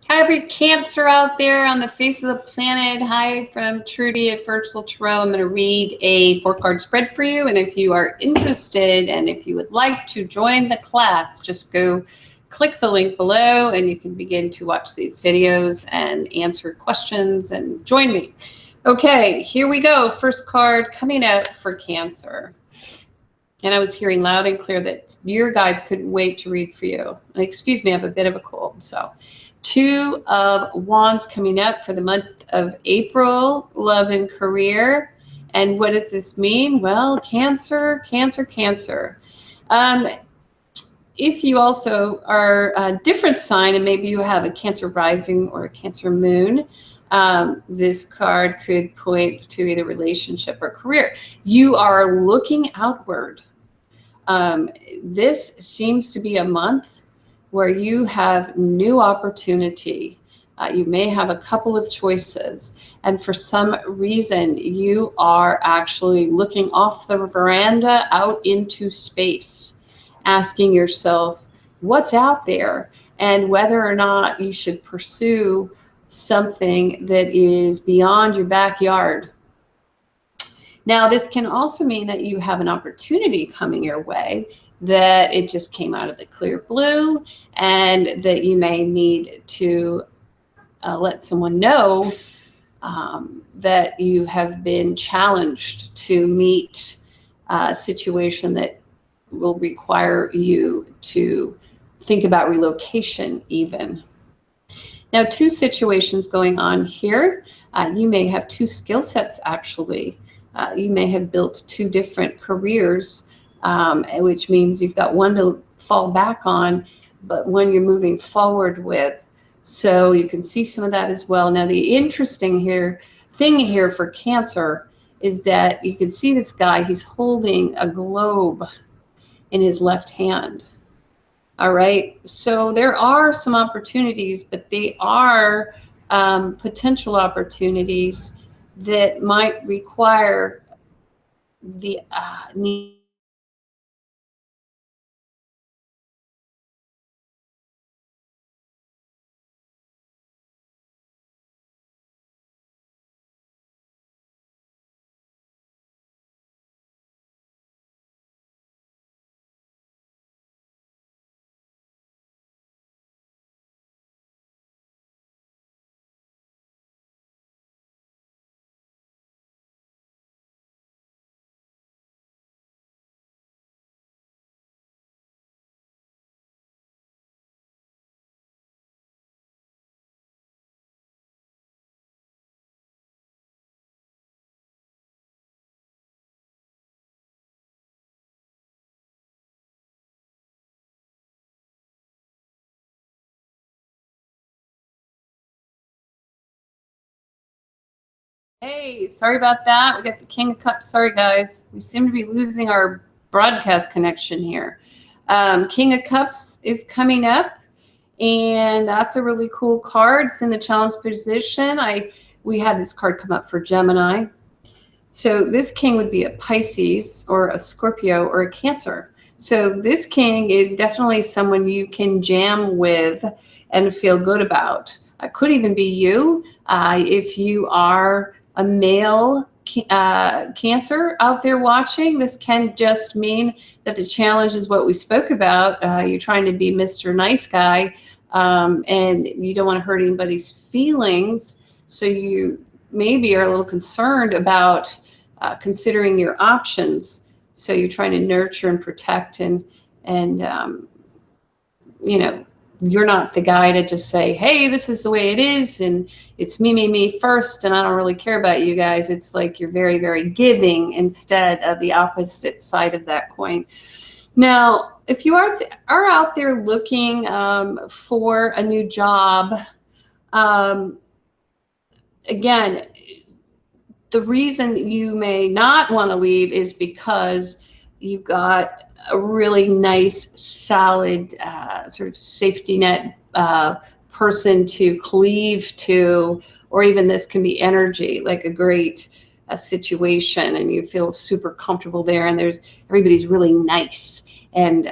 Hi, every Cancer out there on the face of the planet. Hi from Trudy at Virtual Tarot. I'm going to read a 4-card spread for you. And if you are interested and if you would like to join the class, just go click the link below and you can begin to watch these videos and answer questions and join me. Okay, here we go. First card coming out for Cancer. And I was hearing loud and clear that your guides couldn't wait to read for you. And excuse me, I have a bit of a cold, so. 2 of Wands coming up for the month of April, love and career. And what does this mean? Well, Cancer, Cancer, Cancer. If you also are a different sign and maybe you have a Cancer rising or a Cancer moon, this card could point to either relationship or career. You are looking outward. This seems to be a month where you have new opportunity. You may have a couple of choices, and for some reason you are actually looking off the veranda out into space, asking yourself what's out there and whether or not you should pursue something that is beyond your backyard. Now, this can also mean that you have an opportunity coming your way, that it just came out of the clear blue, and that you may need to let someone know that you have been challenged to meet a situation that will require you to think about relocation even. Now, 2 situations going on here. You may have 2 skill sets actually. You may have built 2 different careers, which means you've got one to fall back on, but one you're moving forward with. So you can see some of that as well. Now, the interesting thing here for Cancer is that you can see this guy, he's holding a globe in his left hand. All right, so there are some opportunities, but they are potential opportunities that might require the need. Hey, sorry about that. We got the King of Cups. Sorry, guys. We seem to be losing our broadcast connection here. King of Cups is coming up, and that's a really cool card. It's in the challenge position. We had this card come up for Gemini. So this king would be a Pisces or a Scorpio or a Cancer. So this king is definitely someone you can jam with and feel good about. It could even be you if you are a male Cancer out there watching. This can just mean that the challenge is what we spoke about. You're trying to be Mr. Nice Guy, and you don't want to hurt anybody's feelings. So you maybe are a little concerned about considering your options. So you're trying to nurture and protect, and you know, you're not the guy to just say, hey, this is the way it is, and it's me, me, me first, and I don't really care about you guys. It's like you're very, very giving instead of the opposite side of that coin. Now, if you are out there looking for a new job, again, the reason you may not want to leave is because you've got a really nice, solid sort of safety net person to cleave to, or even this can be energy, like a great situation, and you feel super comfortable there, and everybody's really nice. And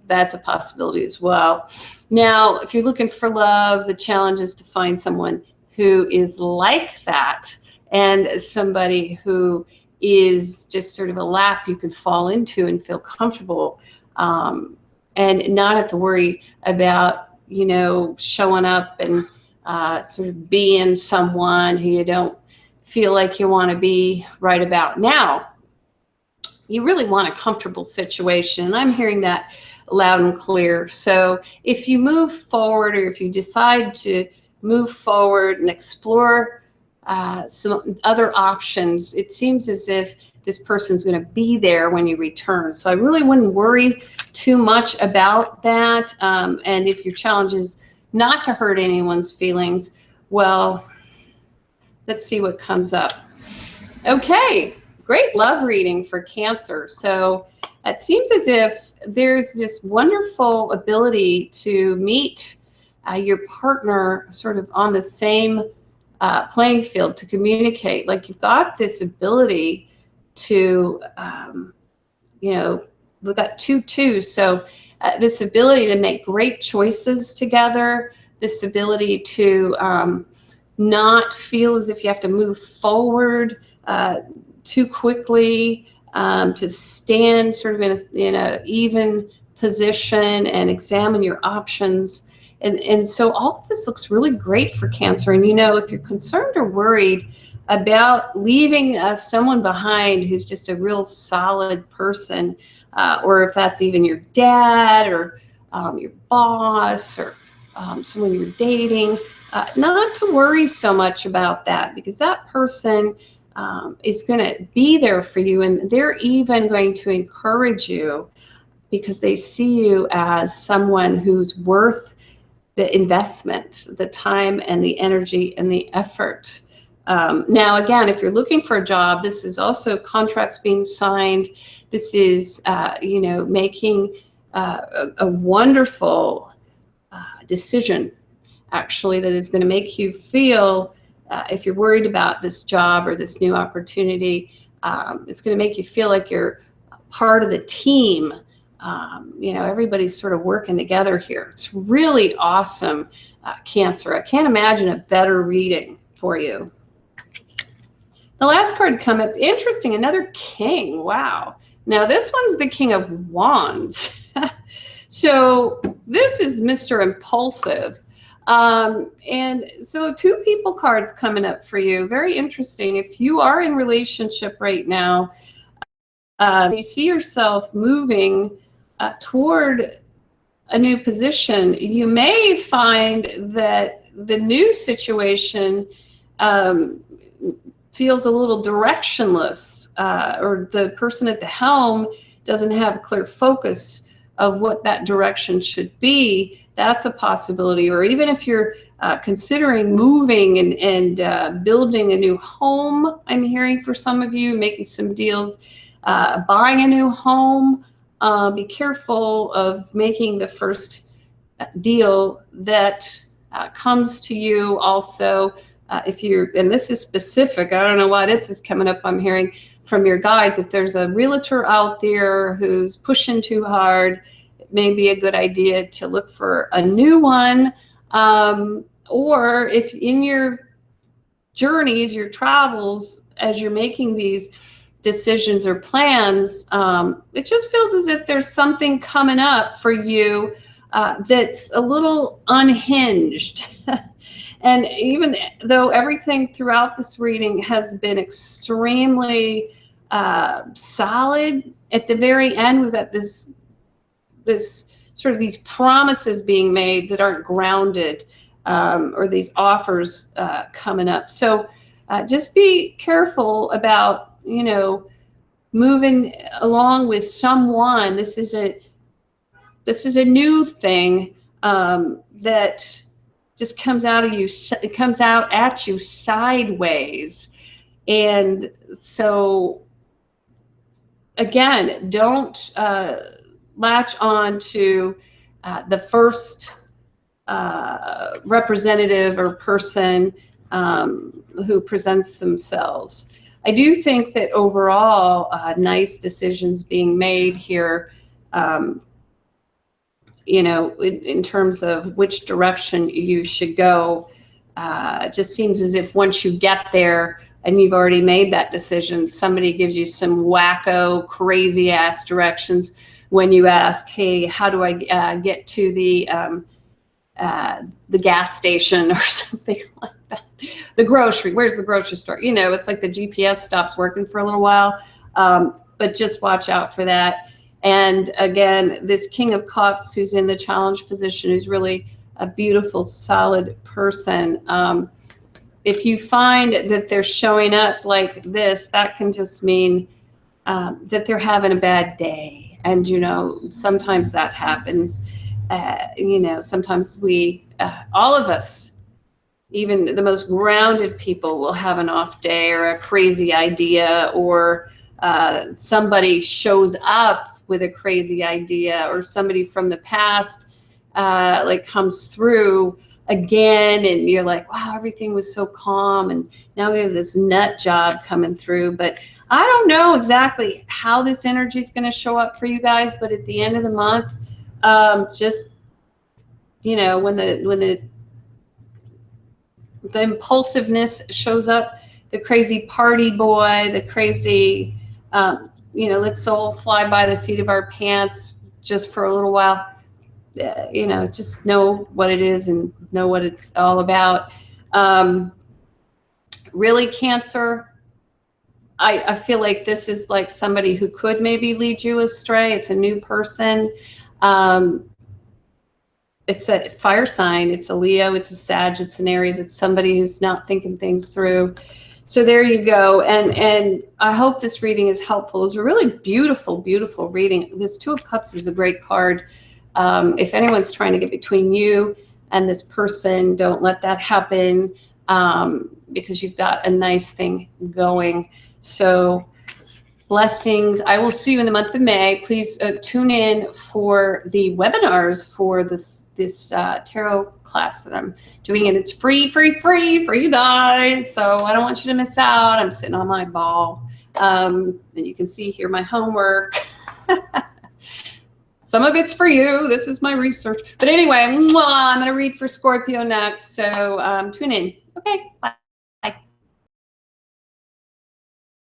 that's a possibility as well. Now, if you're looking for love, the challenge is to find someone who is like that, and somebody who is just sort of a lap you can fall into and feel comfortable, and not have to worry about, you know, showing up and sort of being someone who you don't feel like you want to be right about now. You really want a comfortable situation. And I'm hearing that loud and clear. So if you move forward, or if you decide to move forward and explore some other options, it seems as if this person's going to be there when you return. So I really wouldn't worry too much about that. And if your challenge is not to hurt anyone's feelings, well, let's see what comes up. Okay, great love reading for Cancer. So it seems as if there's this wonderful ability to meet your partner sort of on the same playing field, to communicate. Like, you've got this ability to, you know, we've got 2-2. So this ability to make great choices together, this ability to not feel as if you have to move forward too quickly, to stand sort of in a even position and examine your options. And so all of this looks really great for Cancer. And, you know, if you're concerned or worried about leaving someone behind who's just a real solid person, or if that's even your dad, or your boss, or someone you're dating, not to worry so much about that, because that person is going to be there for you, and they're even going to encourage you because they see you as someone who's worth the investment, the time and the energy and the effort. Now, again, if you're looking for a job, this is also contracts being signed. This is, you know, making a wonderful decision, actually, that is going to make you feel, if you're worried about this job or this new opportunity, it's going to make you feel like you're part of the team. You know, everybody's sort of working together here. It's really awesome, Cancer. I can't imagine a better reading for you. The last card to come up, interesting, another King. Wow. Now this one's the King of Wands. So this is Mr. Impulsive. And so 2 people cards coming up for you. Very interesting. If you are in relationship right now, you see yourself moving toward a new position, you may find that the new situation feels a little directionless, or the person at the helm doesn't have a clear focus of what that direction should be. That's a possibility. Or even if you're considering moving and building a new home, I'm hearing for some of you, making some deals, buying a new home, be careful of making the first deal that comes to you. Also, if you're, and this is specific, I don't know why this is coming up, I'm hearing from your guides, if there's a realtor out there who's pushing too hard, it may be a good idea to look for a new one. Or if in your journeys, your travels, as you're making these decisions or plans, it just feels as if there's something coming up for you that's a little unhinged. And even though everything throughout this reading has been extremely solid, at the very end we've got this sort of these promises being made that aren't grounded, or these offers coming up. So just be careful about, you know, moving along with someone. This is a new thing that just comes out of you. It comes out at you sideways, and so again, don't latch on to the first representative or person who presents themselves. I do think that overall, nice decisions being made here you know, in terms of which direction you should go. It just seems as if once you get there and you've already made that decision, somebody gives you some wacko, crazy ass directions when you ask, hey, how do I get to the gas station or something like that. The grocery, where's the grocery store? You know, it's like the GPS stops working for a little while, but just watch out for that. And again, this King of Cups who's in the challenge position, who's really a beautiful, solid person. If you find that they're showing up like this, that can just mean that they're having a bad day. And, you know, sometimes that happens. You know, sometimes we, all of us, even the most grounded people, will have an off day or a crazy idea, or somebody shows up with a crazy idea, or somebody from the past like comes through again, and you're like, wow, everything was so calm, and now we have this nut job coming through. But I don't know exactly how this energy is going to show up for you guys, but at the end of the month, just, you know, when the impulsiveness shows up, the crazy party boy, the crazy, you know, let's all fly by the seat of our pants just for a little while. You know, just know what it is and know what it's all about. Really, Cancer, I feel like this is like somebody who could maybe lead you astray. It's a new person. It's a fire sign. It's a Leo. It's a Sag. It's an Aries. It's somebody who's not thinking things through. So there you go. And I hope this reading is helpful. It was a really beautiful, beautiful reading. This Two of Cups is a great card. If anyone's trying to get between you and this person, don't let that happen, because you've got a nice thing going. So blessings. I will see you in the month of May. Please tune in for the webinars for this tarot class that I'm doing, and it's free for you guys. So I don't want you to miss out. I'm sitting on my ball. And you can see here my homework. Some of it's for you. This is my research. But anyway, I'm going to read for Scorpio next. So tune in. Okay, bye.